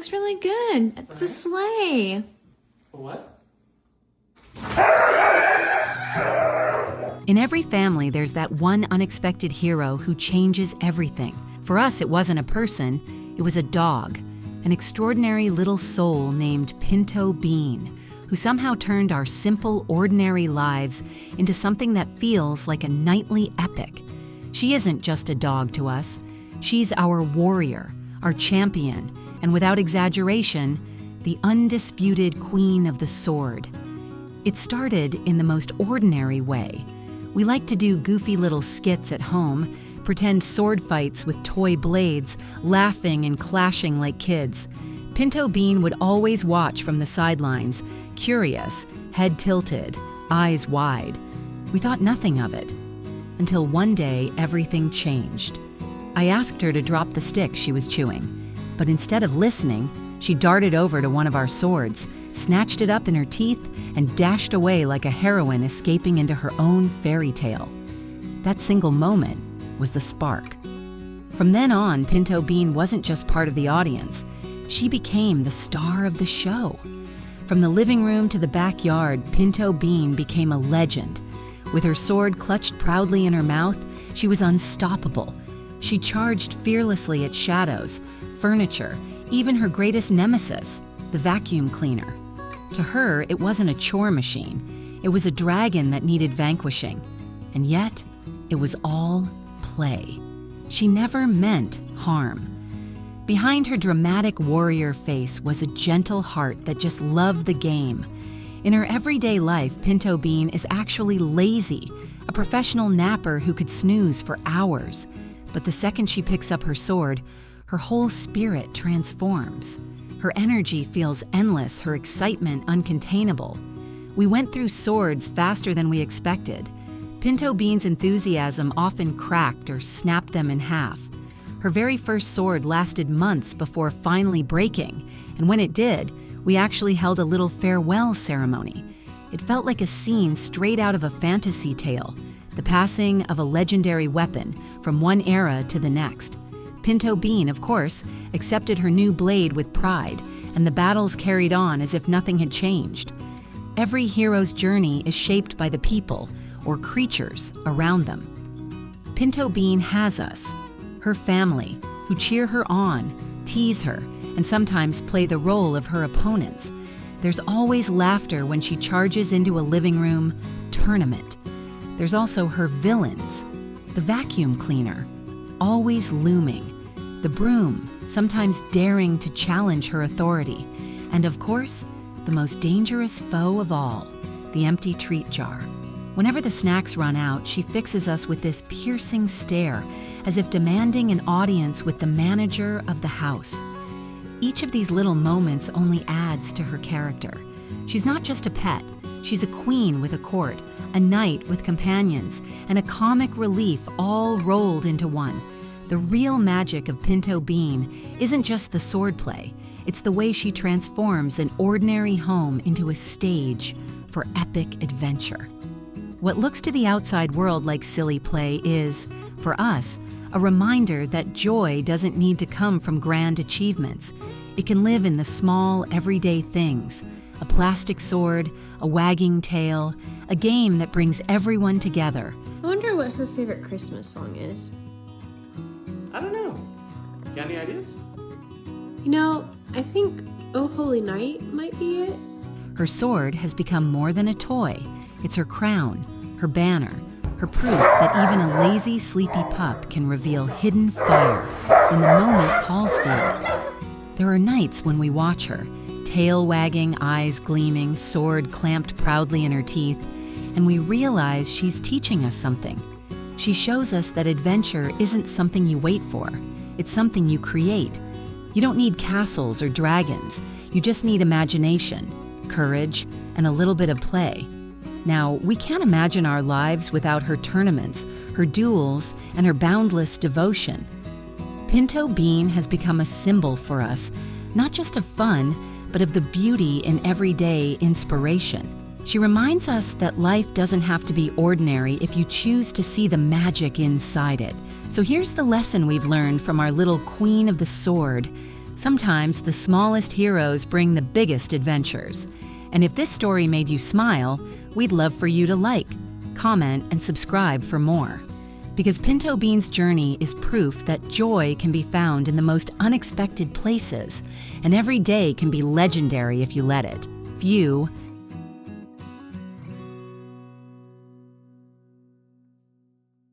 looks really good. It's a sleigh. What? In every family, there's that one unexpected hero who changes everything. For us, it wasn't a person, it was a dog, an extraordinary little soul named Pinto Bean, who somehow turned our simple, ordinary lives into something that feels like a nightly epic. She isn't just a dog to us. She's our warrior, our champion, and without exaggeration, the undisputed queen of the sword. It started in the most ordinary way. We like to do goofy little skits at home, pretend sword fights with toy blades, laughing and clashing like kids. Pinto Bean would always watch from the sidelines, curious, head tilted, eyes wide. We thought nothing of it. Until one day, everything changed. I asked her to drop the stick she was chewing, but instead of listening, she darted over to one of our swords, snatched it up in her teeth, and dashed away like a heroine escaping into her own fairy tale. That single moment was the spark. From then on, Pinto Bean wasn't just part of the audience. She became the star of the show. From the living room to the backyard, Pinto Bean became a legend. With her sword clutched proudly in her mouth, she was unstoppable. She charged fearlessly at shadows, furniture, even her greatest nemesis, the vacuum cleaner. To her, it wasn't a chore machine. It was a dragon that needed vanquishing. And yet, it was all play. She never meant harm. Behind her dramatic warrior face was a gentle heart that just loved the game. In her everyday life, Pinto Bean is actually lazy, a professional napper who could snooze for hours. But the second she picks up her sword, her whole spirit transforms. Her energy feels endless, her excitement uncontainable. We went through swords faster than we expected. Pinto Bean's enthusiasm often cracked or snapped them in half. Her very first sword lasted months before finally breaking, and when it did, we actually held a little farewell ceremony. It felt like a scene straight out of a fantasy tale, the passing of a legendary weapon from one era to the next. Pinto Bean, of course, accepted her new blade with pride, and the battles carried on as if nothing had changed. Every hero's journey is shaped by the people, or creatures, around them. Pinto Bean has us, her family, who cheer her on, tease her, and sometimes play the role of her opponents. There's always laughter when she charges into a living room tournament. There's also her villains, the vacuum cleaner, always looming, the broom, sometimes daring to challenge her authority, and of course, the most dangerous foe of all, the empty treat jar. Whenever the snacks run out, she fixes us with this piercing stare, as if demanding an audience with the manager of the house. Each of these little moments only adds to her character. She's not just a pet, she's a queen with a court, a knight with companions, and a comic relief all rolled into one. The real magic of Pinto Bean isn't just the swordplay, it's the way she transforms an ordinary home into a stage for epic adventure. What looks to the outside world like silly play is, for us, a reminder that joy doesn't need to come from grand achievements. It can live in the small, everyday things: a plastic sword, a wagging tail, a game that brings everyone together. I wonder what her favorite Christmas song is. I don't know. Got any ideas? You know, I think Oh Holy Night might be it. Her sword has become more than a toy. It's her crown, her banner, her proof that even a lazy, sleepy pup can reveal hidden fire when the moment calls for it. There are nights when we watch her, tail wagging, eyes gleaming, sword clamped proudly in her teeth, and we realize she's teaching us something. She shows us that adventure isn't something you wait for, it's something you create. You don't need castles or dragons, you just need imagination, courage, and a little bit of play. Now, we can't imagine our lives without her tournaments, her duels, and her boundless devotion. Pinto Bean has become a symbol for us, not just of fun, but of the beauty in everyday inspiration. She reminds us that life doesn't have to be ordinary if you choose to see the magic inside it. So here's the lesson we've learned from our little queen of the sword. Sometimes the smallest heroes bring the biggest adventures. And if this story made you smile, we'd love for you to like, comment, and subscribe for more. Because Pinto Bean's journey is proof that joy can be found in the most unexpected places, and every day can be legendary if you let it. Few,